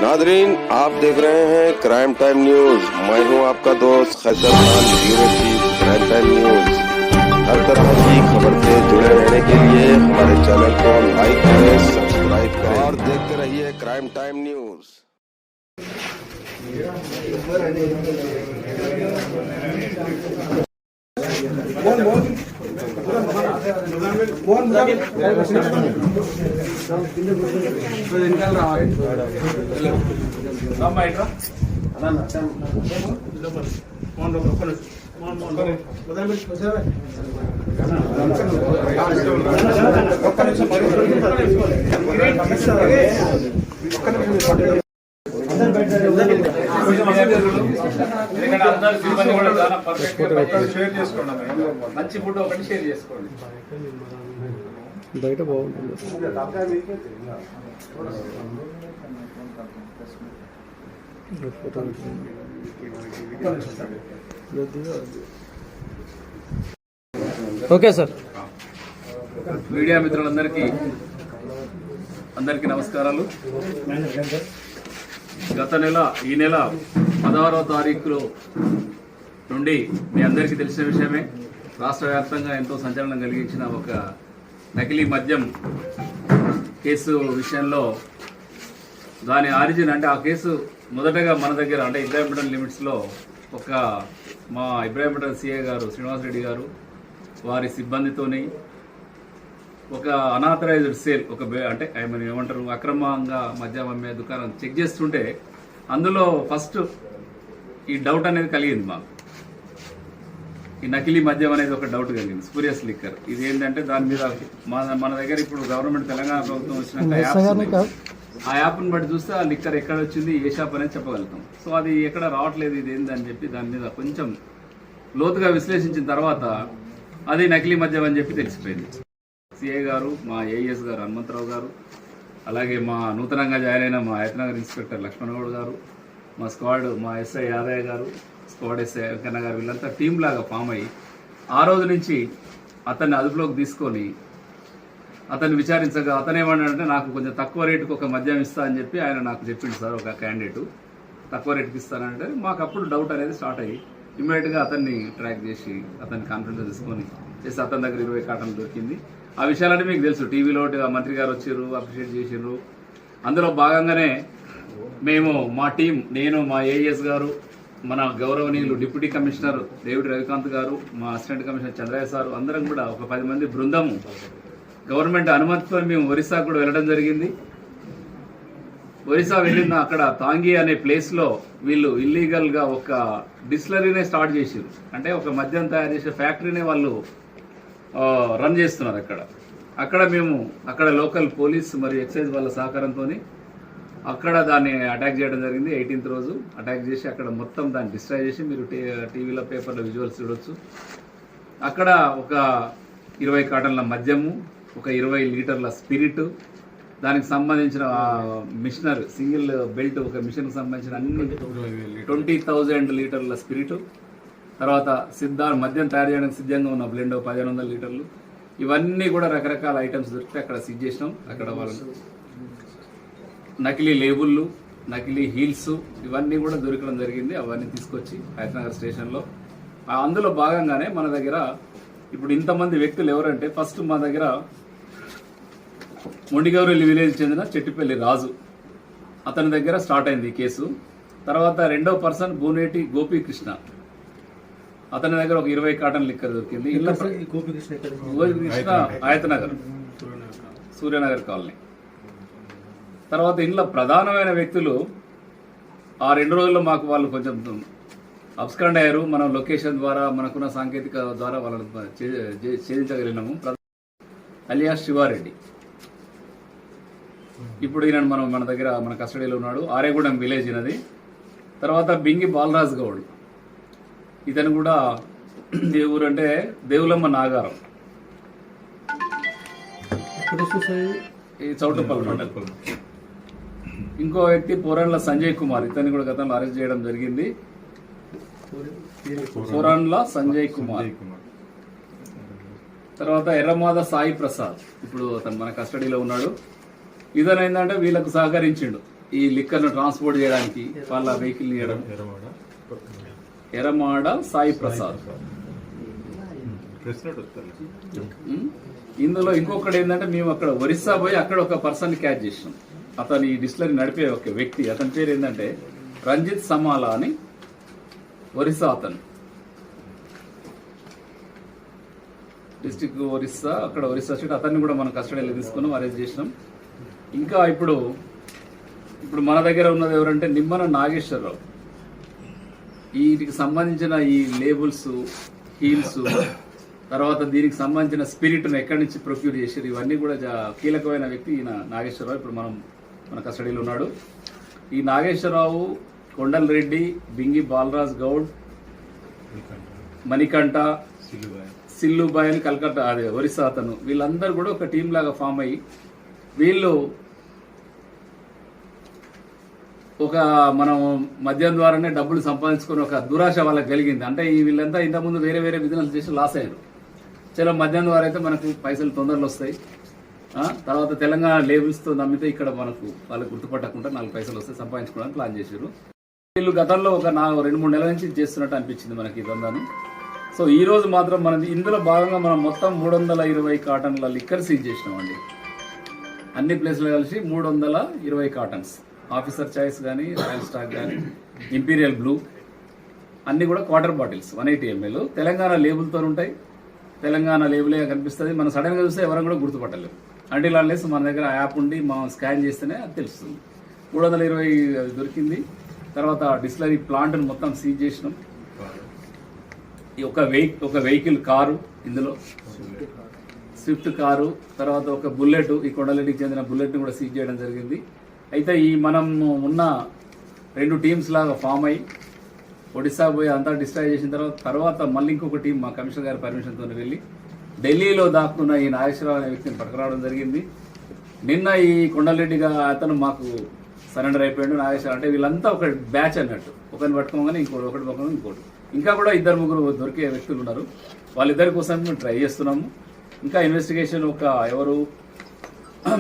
Nadreen, आप देख रहे हैं क्राइम टाइम न्यूज। मैं हूं आपका दोस्त Khaiser Khan, bureau chief crime time news. हर तरह की खबर से जुड़े रहने के लिए हमारे चैनल को लाइक करें, सब्सक्राइब करें और देखते रहिए क्राइम टाइम न्यूज। మంచి ఫుడ్ ఒకటి షేర్ చేసుకోండి. బయట బాగుంటుంది. Okay sir. మీడియా మిత్రులందరికీ నమస్కారాలు. గత నెల ఈ నెల 16వ తారీఖులో నుండి మీ అందరికీ తెలిసిన విషయమే, రాష్ట్ర వ్యాప్తంగా ఎంతో సంచలనం కలిగించిన ఒక నకిలీ మద్యం కేసు విషయంలో దాని ఆరిజిన్ అంటే ఆ కేసు మొదటగా మన దగ్గర అంటే ఇబ్రాహీంపట్నం లిమిట్స్లో మా ఇబ్రాహీంపట్నం సిఐ గారు శ్రీనివాసరెడ్డి గారు వారి సిబ్బందితోని ఒక అనాథరైజ్డ్ సేల్ అంటే ఏమంటారు అక్రమంగా మద్యం అమ్మే దుకాణం చెక్ చేస్తుంటే అందులో ఫస్ట్ ఈ డౌట్ అనేది కలిగింది మాకు. ఈ నకిలీ మద్యం అనేది ఒక డౌట్ కలిగింది, స్పూరియస్ లిక్కర్. ఇది ఏంటంటే దాని మీద మన దగ్గర ఇప్పుడు గవర్నమెంట్ తెలంగాణ ప్రభుత్వం వచ్చినాక ఆ యాప్ని బట్టి చూస్తే ఆ లిక్కర్ ఎక్కడ వచ్చింది, ఏ షాప్ అనేది చెప్పగలుగుతాం. సో అది ఎక్కడ రావట్లేదు, ఇది ఏందని చెప్పి దాని మీద కొంచెం లోతుగా విశ్లేషించిన తర్వాత అది నకిలీ మద్యం అని చెప్పి తెలిసిపోయింది. సిఐ గారు, మా ఏఎస్ గారు హనుమంతరావు గారు, అలాగే మా నూతనంగా జాయిన్ అయిన మా ఆయతనగర్ ఇన్స్పెక్టర్ లక్ష్మణగౌడ్ గారు, మా స్క్వాడ్ మా ఎస్ఐ యాదయ్య గారు, స్క్వాడ్ ఎస్ఐ వెంకన్న గారు, వీళ్ళంతా టీం లాగా ఫామ్ అయ్యి ఆ రోజు నుంచి అతన్ని అదుపులోకి తీసుకొని అతన్ని విచారించగా అతను ఏమన్నాడంటే నాకు కొంచెం తక్కువ రేటుకు ఒక మద్యం ఇస్తా అని చెప్పి ఆయన నాకు చెప్పిండు సార్. ఒక క్యాండిడేటు తక్కువ రేటుకి ఇస్తానంటే మాకు అప్పుడు డౌట్ అనేది స్టార్ట్ అయ్యి ఇమ్మీడియట్గా అతన్ని ట్రాక్ చేసి అతన్ని కాన్ఫిడెన్స్ తీసుకొని చేసి అతని దగ్గర 20 కాటన్లు దొరికింది. ఆ విషయాలన్నీ మీకు తెలుసు, టీవీలో మంత్రి గారు వచ్చారు, అప్రిషియేట్ చేసిర్రు. అందులో భాగంగానే మేము మా టీం, నేను, మా ఏఎస్ గారు, మన గౌరవనీయులు డిప్యూటీ కమిషనర్ డేవిడ్ రవికాంత్ గారు, మా అసిస్టెంట్ కమిషనర్ చంద్రయ్య సార్, అందరం కూడా ఒక 10 మంది బృందము గవర్నమెంట్ అనుమతితో మేము ఒరిస్సా కూడా వెళ్ళడం జరిగింది. ఒరిస్సా వెళ్ళిన అక్కడ తాంగి అనే ప్లేస్లో వీళ్ళు ఇల్లీగల్గా ఒక డిస్టిలరీనే స్టార్ట్ చేసారు. అంటే ఒక మద్యం తయారు చేసే ఫ్యాక్టరీనే వాళ్ళు రన్ చేస్తున్నారు అక్కడ మేము అక్కడ లోకల్ పోలీస్ మరియు ఎక్సైజ్ వాళ్ళ సహకారంతో అక్కడ దాన్ని అటాక్ చేయడం జరిగింది. 18th రోజు అటాక్ చేసి అక్కడ మొత్తం దాన్ని డిస్ట్రాయ్ చేసి మీరు టీవీలో పేపర్లో విజువల్స్ చూడొచ్చు. అక్కడ ఒక 20 కాటన్ల మద్యము, ఒక 20 లీటర్ల స్పిరిట్, దానికి సంబంధించిన మిషనర్ సింగిల్ బెల్ట్ ఒక మిషన్కి సంబంధించిన అన్ని 20,000 లీటర్ల స్పిరిట్, తర్వాత మద్యం తయారు చేయడానికి సిద్ధంగా ఉన్న బ్లెండ్ 1500 లీటర్లు, ఇవన్నీ కూడా రకరకాల ఐటమ్స్ దొరికితే అక్కడ సీజ్ చేసినాం. అక్కడ వాళ్ళు నకిలీ లేబుళ్ళు, నకిలీ హీల్స్ ఇవన్నీ కూడా దొరకడం జరిగింది. అవన్నీ తీసుకొచ్చి హైదరాబాద్ స్టేషన్లో అందులో భాగంగానే మన దగ్గర ఇప్పుడు ఇంతమంది వ్యక్తులు ఎవరంటే, ఫస్ట్ మా దగ్గర మొండిగౌరెల్లి విలేజ్ చెందిన చెట్టిపల్లి రాజు, అతని దగ్గర స్టార్ట్ అయింది ఈ కేసు. తర్వాత రెండవ పర్సన్ బోనేటి గోపీకృష్ణ, అతని దగ్గర ఒక 20 కాటన్ లిక్కర్ దొరికింది. గోపీకృష్ణ ఆయతనగర్ సూర్యనగర్ కాలనీ. తర్వాత ఇంట్లో ప్రధానమైన వ్యక్తులు ఆ 2 రోజుల్లో మాకు వాళ్ళు కొంచెం అబ్స్కాండ్ అయ్యారు. మనం లొకేషన్ ద్వారా మనకున్న సాంకేతిక ద్వారా వాళ్ళని ఛేదించగలిగినాము. అలియాస్ శివారెడ్డి, ఇప్పుడు ఈయన మన దగ్గర మన కస్టడీలో ఉన్నాడు. ఆరేగూడెం విలేజ్ ఈయనది. తర్వాత బింగి బాలరాజ్ గౌడ్, ఇతను కూడా ఏ ఊరంటే దేవులమ్మ నాగారం, ఈ చౌటపల్లి మండలం. ఇంకో వ్యక్తి పోరాన్ల సంజయ్ కుమార్, ఇతన్ని కూడా గతంలో అరెస్ట్ చేయడం జరిగింది. పోరాన్ల సంజయ్ కుమార్. తర్వాత ఎర్రమాద సాయి ప్రసాద్, ఇప్పుడు అతను మన కస్టడీలో ఉన్నాడు. ఇతను ఏంటంటే వీళ్ళకు సహకరించిండు, ఈ లిక్కర్ను ట్రాన్స్పోర్ట్ చేయడానికి వాళ్ళ వెహికల్ ఇవ్వడం. ఎర్రమాడ సాయి ప్రసాద్. ఇందులో ఇంకొకటి ఏంటంటే మేము అక్కడ ఒరిస్సా పోయి అక్కడ ఒక పర్సన్ క్యాచ్ చేసినాం. అతను ఈ డిస్టిలరీ నడిపే ఒక వ్యక్తి, అతని పేరు ఏంటంటే రంజిత్ సమాలా అని, ఒరిస్సా అతను, డిస్టిక్ ఒరిస్సా, అక్కడ ఒరిస్సా స్టేట్. అతన్ని కూడా మనం కస్టడీలో తీసుకున్నాం, అరెస్ట్ చేసినాం. ఇంకా ఇప్పుడు మన దగ్గర ఉన్నది ఎవరంటే నిమ్మన నాగేశ్వరరావు. వీటికి సంబంధించిన ఈ లేబుల్స్, హీల్స్, తర్వాత దీనికి సంబంధించిన స్పిరిట్ను ఎక్కడి నుంచి ప్రొక్యూర్ చేశారు, ఇవన్నీ కూడా కీలకమైన వ్యక్తి ఈయన నాగేశ్వరరావు. ఇప్పుడు మన కస్టడీలో ఉన్నాడు. ఈ నాగేశ్వరరావు, కొండల్ రెడ్డి, బింగి బాలరాజ్ గౌడ్, మణికంఠ, సిల్లుబాయ్ అని కలకత్తా, అదే ఒరిస్సా అతను, వీళ్ళందరూ కూడా ఒక టీం లాగా ఫామ్ అయ్యి వీళ్ళు ఒక మనం మద్యం ద్వారానే డబ్బులు సంపాదించుకుని ఒక దురాశ వాళ్ళకి కలిగింది. అంటే వీళ్ళంతా ఇంతకుముందు వేరే వేరే బిజినెస్ చేసి లాస్ అయ్యారు. చాలా మద్యం ద్వారా అయితే మనకు పైసలు తొందరలో వస్తాయి, తర్వాత తెలంగాణ లేబుల్స్తో నమ్మితే ఇక్కడ మనకు వాళ్ళకి గుర్తుపట్టకుండా 4 పైసలు వస్తాయి, సంపాదించుకోవడానికి ప్లాన్ చేశారు. వీళ్ళు గతంలో ఒక 2-3 నెలల నుంచి చేస్తున్నట్టు అనిపించింది మనకి ఇదంతాను. సో ఈ రోజు మాత్రం మనది ఇందులో భాగంగా మనం మొత్తం 320 కాటన్ల లిక్కర్ సీజ్ చేసినామండి. అన్ని ప్లేస్లో కలిసి 320 కాటన్స్. ఆఫీసర్ చాయిస్ కానీ, రాయల్ స్టాక్ కానీ, ఇంపీరియల్ బ్లూ, అన్నీ కూడా క్వార్టర్ బాటిల్స్ 180 ml. తెలంగాణ లేబుల్తో ఉంటాయి, తెలంగాణ లేబులే కనిపిస్తుంది. మనం సడన్గా చూస్తే ఎవరైనా కూడా గుర్తుపట్టలేము. అంటే ఇలా మన దగ్గర యాప్ ఉండి మనం స్కాన్ చేస్తేనే అది తెలుస్తుంది. 320 దొరికింది. తర్వాత డిస్టిలరీ ప్లాంట్ను మొత్తం సీజ్ చేసినాం. ఒక వెహికల్ కారు, ఇందులో స్విఫ్ట్ కారు, తర్వాత ఒక బుల్లెట్, ఈ కొండలెడ్డికి చెందిన బుల్లెట్ని కూడా సీజ్ చేయడం జరిగింది. అయితే ఈ మనం ఉన్న 2 టీమ్స్ లాగా ఫామ్ అయ్యి ఒడిశా పోయి అంతా డిస్ట్రాయ్ చేసిన తర్వాత మళ్ళీ ఇంకొక టీం మా కమిషనర్ గారి పర్మిషన్తో వెళ్ళి ఢిల్లీలో దాక్కున్న ఈ నాగేశ్వరరావు అనే వ్యక్తిని పట్టుకురావడం జరిగింది. నిన్న ఈ కొండలరెడ్డిగా అతను మాకు సరెండర్ అయిపోయాడు. నాగేశ్వరరావు అంటే వీళ్ళంతా ఒక బ్యాచ్ అన్నట్టు, ఒకరిని పట్టుకోగానే ఇంకోటి, ఒకటి పట్టుకోగానే ఇంకోటి. ఇంకా కూడా 2-3 దొరికే వ్యక్తులు ఉన్నారు. వాళ్ళిద్దరి కోసం మేము ట్రై చేస్తున్నాము. ఇంకా ఇన్వెస్టిగేషన్ ఎవరు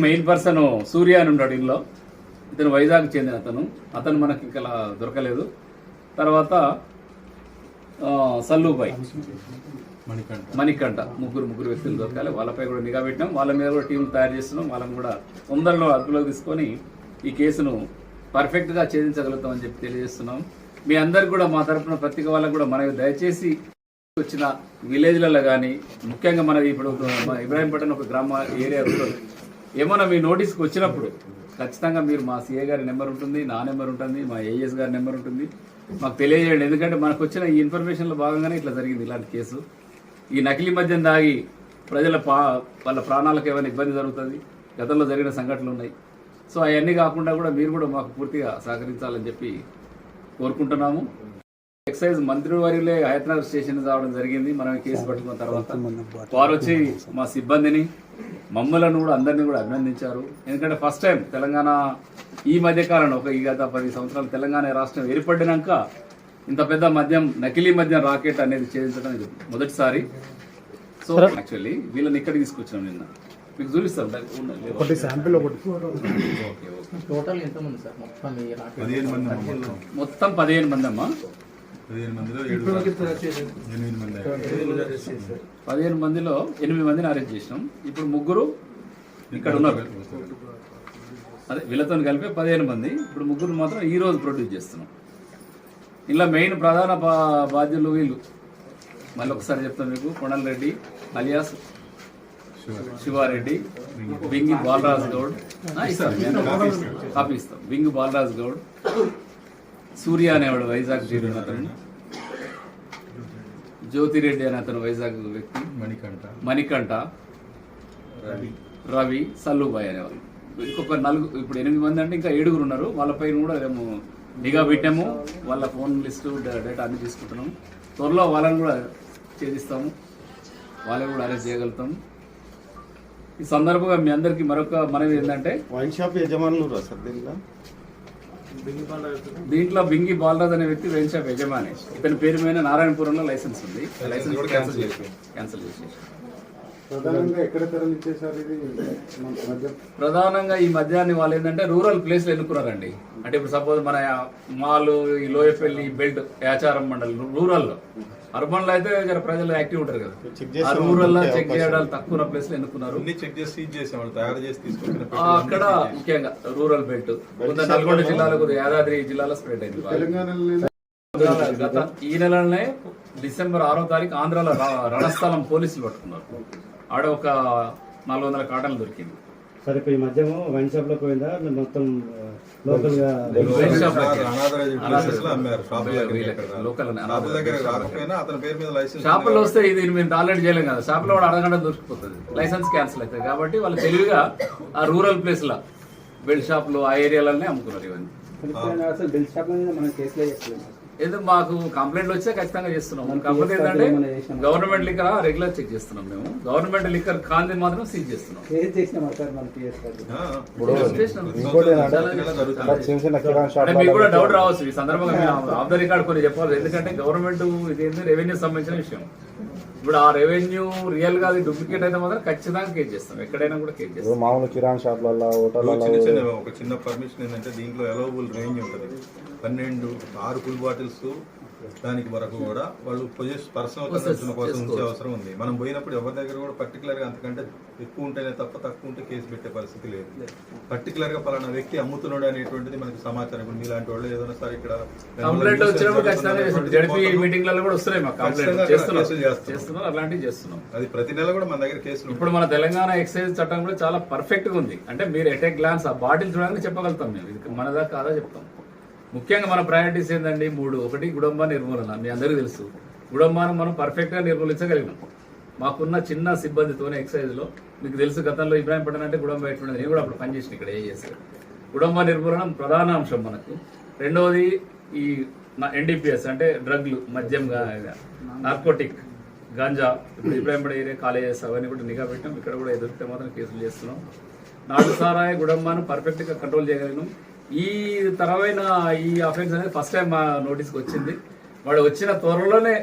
మెయిన్ పర్సన్ సూర్య అని ఉన్నాడు ఇందులో. ఇతను వైజాగ్ చెందిన అతను మనకి ఇంకా దొరకలేదు. తర్వాత సల్లుబాయ్, మణికంఠ, ముగ్గురు వ్యక్తులు దొరకాలి. వాళ్ళపై కూడా నిఘా పెట్టినాం. వాళ్ళ మీద కూడా టీం తయారు చేస్తున్నాం. వాళ్ళని కూడా తొందరలో అదుపులోకి తీసుకొని ఈ కేసును పర్ఫెక్ట్గా ఛేదించగలుగుతామని చెప్పి తెలియజేస్తున్నాం. మీ అందరికి కూడా మా తరఫున పత్రిక వాళ్ళకు కూడా మనకి దయచేసి వచ్చిన విలేజ్లలో కానీ, ముఖ్యంగా మనకి ఇప్పుడు ఇబ్రాహీంపట్నం ఒక గ్రామ ఏరియా ఏమన్నా మీ నోటీస్కి వచ్చినప్పుడు ఖచ్చితంగా మీరు మా సిఏ గారి నెంబర్ ఉంటుంది, నా నెంబర్ ఉంటుంది, మా ఏఎస్ గారి నెంబర్ ఉంటుంది, మాకు తెలియజేయండి. ఎందుకంటే మనకు వచ్చిన ఈ ఇన్ఫర్మేషన్లో భాగంగానే ఇట్లా జరిగింది ఇలాంటి కేసు. ఈ నకిలీ మద్యం దాగి వాళ్ళ ప్రాణాలకు ఏమైనా ఇబ్బంది జరుగుతుంది, గతంలో జరిగిన సంఘటనలు ఉన్నాయి. సో అవన్నీ కాకుండా కూడా మీరు కూడా మాకు పూర్తిగా సహకరించాలని చెప్పి కోరుకుంటున్నాము. ఎక్సైజ్ మంత్రి వారిలే హైదరాబాద్ స్టేషన్ రావడం జరిగింది. మనం కేసు పట్టుకున్న తర్వాత వారు వచ్చి మా సిబ్బందిని, మమ్మలను కూడా అందరినీ కూడా అభినందించారు. ఎందుకంటే ఫస్ట్ టైం తెలంగాణ ఈ మధ్య కాలంలో గత 10 సంవత్సరాలు తెలంగాణ రాష్ట్రం ఏర్పడినాక ఇంత పెద్ద నకిలీ మద్యం రాకెట్ అనేది ఛేదించడం ఇది మొదటిసారి. సో యాక్చువల్లీ వీళ్ళని ఇక్కడికి తీసుకొచ్చాం. నిన్న మీకు చూపిస్తాం మొత్తం 15 మంది అమ్మా. 15 మందిలో 8 మందిని అరెస్ట్ చేసినాం. ఇప్పుడు 3 ఇక్కడ ఉన్నారు. అదే వీళ్ళతో కలిపి 15 మంది. ఇప్పుడు 3 మాత్రం ఈ రోజు ప్రొడ్యూస్ చేస్తున్నాం. ఇలా మెయిన్ ప్రధాన బాధ్యులు వీళ్ళు. మళ్ళీ ఒకసారి చెప్తాను మీకు. కొండల్ రెడ్డి అలియాస్ శివారెడ్డి, బింగి బాలరాజ్ గౌడ్, కాపీ ఇస్తాం. బింగి బాలరాజ్ గౌడ్, సూర్య అనేవాడు వైజాగ్ జీరో అతను, జ్యోతిరెడ్డి అనే అతను వైజాగ్ వ్యక్తి, మణికంఠ, రవి, సల్లుబాయ్ అనేవాళ్ళు. ఇంకొక 4, ఇప్పుడు 8 మంది అంటే ఇంకా 7 ఉన్నారు. వాళ్ళపైన కూడా మేము నిఘా పెట్టాము. వాళ్ళ ఫోన్ లిస్టు, డేటా అన్ని తీసుకుంటున్నాము. త్వరలో వాళ్ళని కూడా ఛేదిస్తాము, వాళ్ళని కూడా అరెస్ట్ చేయగలుగుతాము. ఈ సందర్భంగా మీ అందరికీ మరొక మనవి ఏంటంటే, వైన్ షాప్ యజమానులు దీంట్లో బింగి బాలరాజ్ అనే వ్యక్తి వైన్ షాప్ యజమాని. ఇతని పేరు మీద నారాయణపురంలో లైసెన్స్ ఉంది. లైసెన్స్ క్యాన్సిల్ చేసి ప్రధానంగా ఎక్కడ తరలించేసారు ఇది మద్యం? ప్రధానంగా ఈ మద్యాన్ని వాళ్ళు ఏంటంటే రూరల్ ప్లేస్లు ఎన్నుకున్నారండి. అంటే ఇప్పుడు సపోజ్ మన మాలు, ఈ లోయపల్లి బెల్ట్, యాచారం మండల్ రూరల్లో, అర్బన్ లో అయితే జర ప్రజలు యాక్టివ్ ఉంటారు కదా, ఆ రూరల్ లో చెక్ చేయడాలు తక్కువ ప్లేస్ లో ఎన్నుకున్నారు. అక్కడ ముఖ్యంగా రూరల్ బెల్ట్ నల్గొండ జిల్లాలో, యాదాద్రి జిల్లాలో స్ప్రెడ్ అయింది. తెలంగాణలో గత ఈ నెలలోనే డిసెంబర్ 6వ తారీఖు ఆంధ్రాలో రణస్థలం పోలీసులు పట్టుకున్నారు. ఆడ ఒక 400 కాటన్లు దొరికింది. సరే, ఈ మధ్యము వైన్ షాప్ లో పోయిందా మొత్తం లోకల్ గా? షాపుల్లో వస్తే ఇది మేము ఆల్రెడీ చేయలేం కదా, షాపులో కూడా అరగంట దొరికిపోతుంది, లైసెన్స్ క్యాన్సిల్ అవుతుంది. కాబట్టి వాళ్ళు తెలివిగా ఆ రూరల్ ప్లేస్ లా బెల్ట్ షాపులు ఆ ఏరియాలనే అమ్ముకున్నారు ఇవన్నీ. ఏదో మాకు కంప్లైంట్లు వచ్చే ఖచ్చితంగా చేస్తున్నాం. కాకపోతే ఏంటంటే గవర్నమెంట్ లిక్కర్ రెగ్యులర్ చెక్ చేస్తున్నాం మేము. గవర్నమెంట్ లిక్కర్ కాంతి మాత్రం సీజ్ చేస్తున్నాం. అంటే మీకు కూడా డౌట్ రావచ్చు ఈ సందర్భంగా, మేము ఆఫ్ ద రికార్డ్ కొన్ని చెప్పాలి. ఎందుకంటే గవర్నమెంట్ ఇది రెవెన్యూ సంబంధించిన విషయం. ఇప్పుడు ఆ రెవెన్యూ రియల్ గా డూప్లికేట్ అయితే మాత్రం ఖచ్చితంగా కేసు చేస్తాం, ఎక్కడైనా కూడా కేసు చేస్తాం. మామూలు కిరాణా షాప్లలో, ఒక చిన్న పర్మిషన్ ఏంటంటే దీంట్లో అలవబుల్ రేంజ్ ఉంటుంది. 6 ఫుల్ బాటిల్స్, దానికి వరకు కూడా వాళ్ళు పర్సనల్ కన్సంప్షన్ కోసం ఉంచే అవసరం ఉంది. మనం పోయినప్పుడు ఎవరి దగ్గర కూడా పర్టికులర్ గా అంతకంటే ఎక్కువ ఉంటేనే తప్ప తక్కువ ఉంటే కేసు పెట్టే పరిస్థితి లేదు. పర్టికులర్ గా పలానా వ్యక్తి అమ్ముతున్నాడు అనేటువంటిది మనకి సమాచారం. ఇప్పుడు మీలాంటి వాళ్ళు ఏదైనా సరే ఇక్కడ కంప్లైంట్ వచ్చినప్పుడు ఖచ్చితంగా జడ్పీ మీటింగ్లలో కూడా వస్తున్నాయి మాకు కంప్లైంట్ చేస్తున్నాం, అలాంటివి చేస్తున్నాం. అది ప్రతి నెల కూడా మన దగ్గర కేసులు. ఇప్పుడు మన తెలంగాణ ఎక్సైజ్ చట్టం కూడా చాలా పర్ఫెక్ట్ గా ఉంది. అంటే మీరు ఎట్ ఏ గ్లాన్స్ ఆ బాటిల్ చూడగానే చెప్పగలుగుతాం మేము ఇది మనదా కాదా చెప్తాం. ముఖ్యంగా మన ప్రయారిటీస్ ఏంటండి 3. ఒకటి గుడంబ నిర్మూలన. మీ అందరికీ తెలుసు, గుడంబాను మనం పర్ఫెక్ట్ గా నిర్మూలించగలిగినాం మాకున్న చిన్న సిబ్బందితోనే ఎక్సైజ్ లో. మీకు తెలుసు గతంలో ఇబ్రాహీంపట్నం అంటే గుడంబ ఎట్లుండేది, నేను కూడా అప్పుడు పనిచేసిన ఇక్కడ ఏఎస్. గుడంబ నిర్మూలన ప్రధాన అంశం మనకు. రెండవది ఈ ఎన్డీపీఎస్ అంటే డ్రగ్లు, మద్యం, నార్కోటిక్, గాంజా. ఇప్పుడు ఇబ్రాహీంపట్నం ఏరియా కాలేజెస్ అవన్నీ కూడా నిఘా పెట్టాం. ఇక్కడ కూడా ఎదురితే మాత్రం కేసులు చేస్తున్నాం. నాటు సారాయి, గుడంబాను పర్ఫెక్ట్ గా కంట్రోల్ చేయగలిగినాం. ఈ తరమైన ఈ అఫెన్స్ అనేది ఫస్ట్ టైం మా నోటీస్కి వచ్చింది. వాడు వచ్చిన త్వరలోనే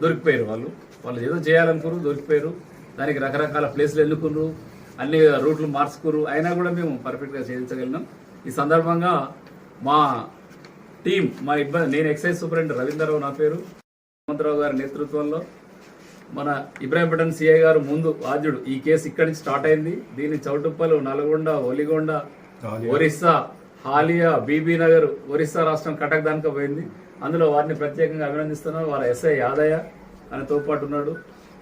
దొరికిపోయారు. వాళ్ళు ఏదో చేయాలనుకున్నారు, దొరికిపోయారు. దానికి రకరకాల ప్లేస్లు ఎన్నుకున్నారు, అన్ని రూట్లు మార్చుకున్నారు. అయినా కూడా మేము పర్ఫెక్ట్గా చేయించగలిగినాం. ఈ సందర్భంగా మా టీం, నేను ఎక్సైజ్ సూపరింటెండెంట్ రవీంద్రరావు నా పేరు, హనుమంతరావు గారి నేతృత్వంలో మన ఇబ్రాహీంపట్నం సిఐ గారు ముందు బాధ్యుడు. ఈ కేసు ఇక్కడి నుంచి స్టార్ట్ అయింది. దీన్ని చౌటుప్పలు, నల్గొండ, ఒలిగొండ, ఒరిస్సా, హాలియా, బీబీ నగర్, ఒరిస్సా రాష్ట్రం కటక్ దానికి పోయింది. అందులో వారిని ప్రత్యేకంగా అభినందిస్తున్నారు. వాళ్ళ ఎస్ఐ యాదయ్య ఆయనతో పాటు ఉన్నాడు.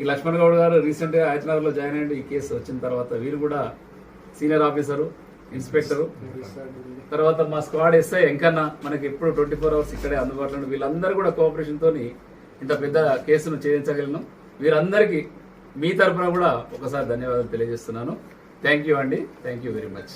ఈ లక్ష్మణ్ గౌడ్ గారు రీసెంట్ గా హైదరాబాద్ లో జాయిన్ అయ్యండి. ఈ కేసు వచ్చిన తర్వాత వీరు కూడా సీనియర్ ఆఫీసరు, ఇన్స్పెక్టరు. తర్వాత మా స్క్వాడ్ ఎస్ఐ ఎంకన్న మనకి ఎప్పుడు 24 hours ఇక్కడే అందుబాటులో. వీళ్ళందరూ కూడా కోఆపరేషన్ తోని ఇంత పెద్ద కేసును ఛేదించగలిగినాం. వీరందరికీ మీ తరఫున కూడా ఒకసారి ధన్యవాదాలు తెలియజేస్తున్నాను. థ్యాంక్ యూ అండి, థ్యాంక్ యూ వెరీ మచ్.